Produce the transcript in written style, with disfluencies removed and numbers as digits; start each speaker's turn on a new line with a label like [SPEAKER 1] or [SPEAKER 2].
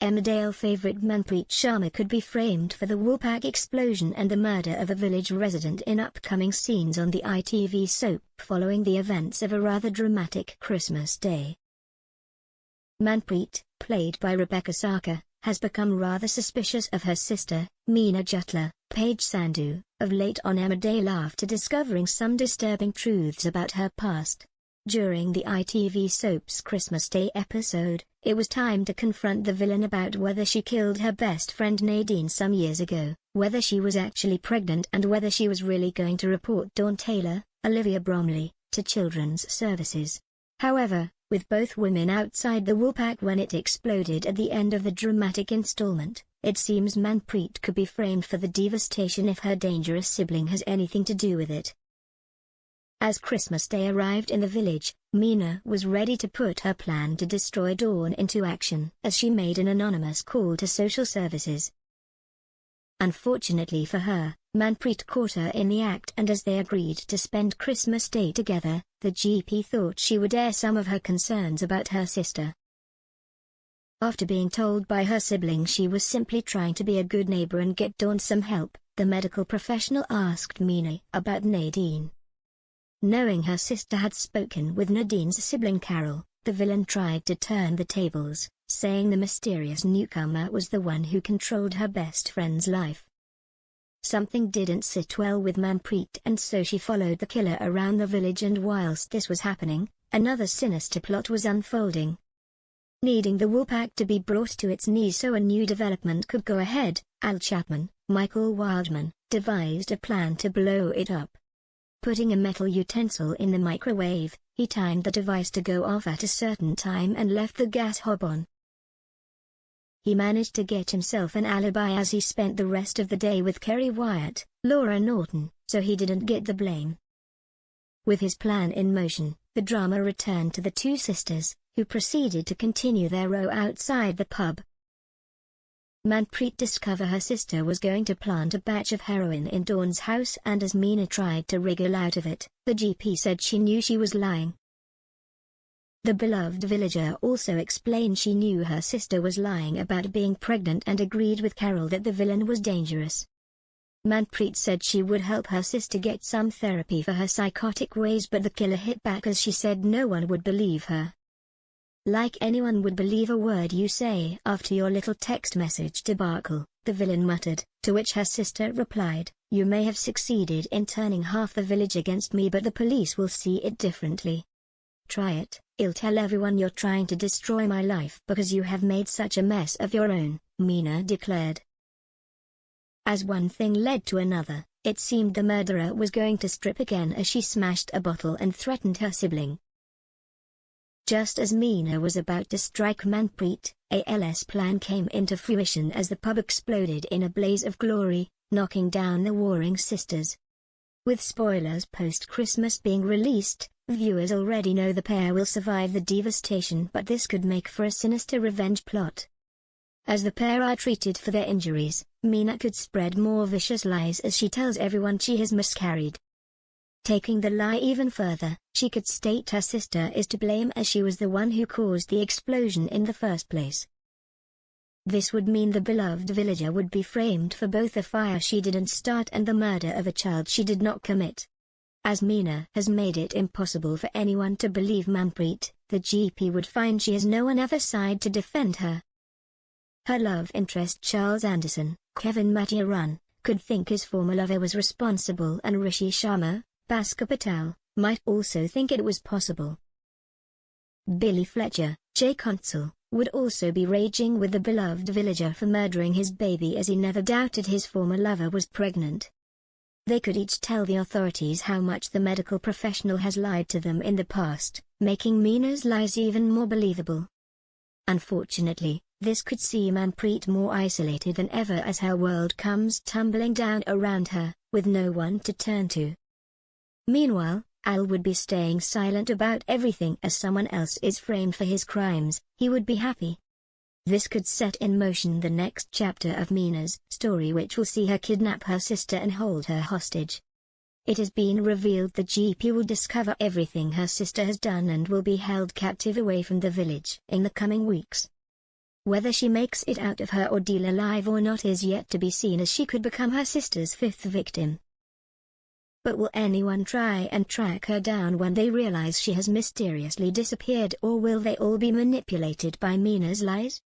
[SPEAKER 1] Emmerdale favourite Manpreet Sharma could be framed for the Woolpack explosion and the murder of a village resident in upcoming scenes on the ITV soap following the events of a rather dramatic Christmas Day. Manpreet, played by Rebecca Sarkar, has become rather suspicious of her sister, Meena Jutla, Paige Sandhu, of late on Emmerdale after discovering some disturbing truths about her past. During the ITV soap's Christmas Day episode, it was time to confront the villain about whether she killed her best friend Nadine some years ago, whether she was actually pregnant and whether she was really going to report Dawn Taylor, Olivia Bromley, to Children's Services. However, with both women outside the Woolpack when it exploded at the end of the dramatic installment, it seems Manpreet could be framed for the devastation if her dangerous sibling has anything to do with it. As Christmas Day arrived in the village, Meena was ready to put her plan to destroy Dawn into action as she made an anonymous call to social services. Unfortunately for her, Manpreet caught her in the act, and as they agreed to spend Christmas Day together, the GP thought she would air some of her concerns about her sister. After being told by her sibling she was simply trying to be a good neighbor and get Dawn some help, the medical professional asked Meena about Nadine. Knowing her sister had spoken with Nadine's sibling Carol, the villain tried to turn the tables, saying the mysterious newcomer was the one who controlled her best friend's life. Something didn't sit well with Manpreet, and so she followed the killer around the village, and whilst this was happening, another sinister plot was unfolding. Needing the Woolpack to be brought to its knees so a new development could go ahead, Al Chapman, Michael Wildman, devised a plan to blow it up. Putting a metal utensil in the microwave, he timed the device to go off at a certain time and left the gas hob on. He managed to get himself an alibi as he spent the rest of the day with Kerry Wyatt, Laura Norton, so he didn't get the blame. With his plan in motion, the drama returned to the two sisters, who proceeded to continue their row outside the pub. Manpreet discovered her sister was going to plant a batch of heroin in Dawn's house, and as Meena tried to wriggle out of it, the GP said she knew she was lying. The beloved villager also explained she knew her sister was lying about being pregnant and agreed with Carol that the villain was dangerous. Manpreet said she would help her sister get some therapy for her psychotic ways, but the killer hit back as she said no one would believe her. "Like anyone would believe a word you say after your little text message debacle," the villain muttered, to which her sister replied, "You may have succeeded in turning half the village against me, but the police will see it differently. Try it, I'll tell everyone you're trying to destroy my life because you have made such a mess of your own," Meena declared. As one thing led to another, it seemed the murderer was going to strip again as she smashed a bottle and threatened her sibling. Just as Meena was about to strike Manpreet, AL's plan came into fruition as the pub exploded in a blaze of glory, knocking down the warring sisters. With spoilers post-Christmas being released, viewers already know the pair will survive the devastation, but this could make for a sinister revenge plot. As the pair are treated for their injuries, Meena could spread more vicious lies as she tells everyone she has miscarried. Taking the lie even further, she could state her sister is to blame as she was the one who caused the explosion in the first place. This would mean the beloved villager would be framed for both the fire she didn't start and the murder of a child she did not commit. As Meena has made it impossible for anyone to believe Manpreet, the GP would find she has no one other side to defend her. Her love interest Charles Anderson, Kevin Mathiaran, could think his former lover was responsible, and Rishi Sharma, Bhaskar Patel, might also think it was possible. Billy Fletcher, Jay Consul, would also be raging with the beloved villager for murdering his baby, as he never doubted his former lover was pregnant. They could each tell the authorities how much the medical professional has lied to them in the past, making Meena's lies even more believable. Unfortunately, this could see Manpreet more isolated than ever as her world comes tumbling down around her, with no one to turn to. Meanwhile, Al would be staying silent about everything as someone else is framed for his crimes. He would be happy. This could set in motion the next chapter of Meena's story, which will see her kidnap her sister and hold her hostage. It has been revealed the GP will discover everything her sister has done and will be held captive away from the village in the coming weeks. Whether she makes it out of her ordeal alive or not is yet to be seen, as she could become her sister's fifth victim. But will anyone try and track her down when they realize she has mysteriously disappeared, or will they all be manipulated by Mina's lies?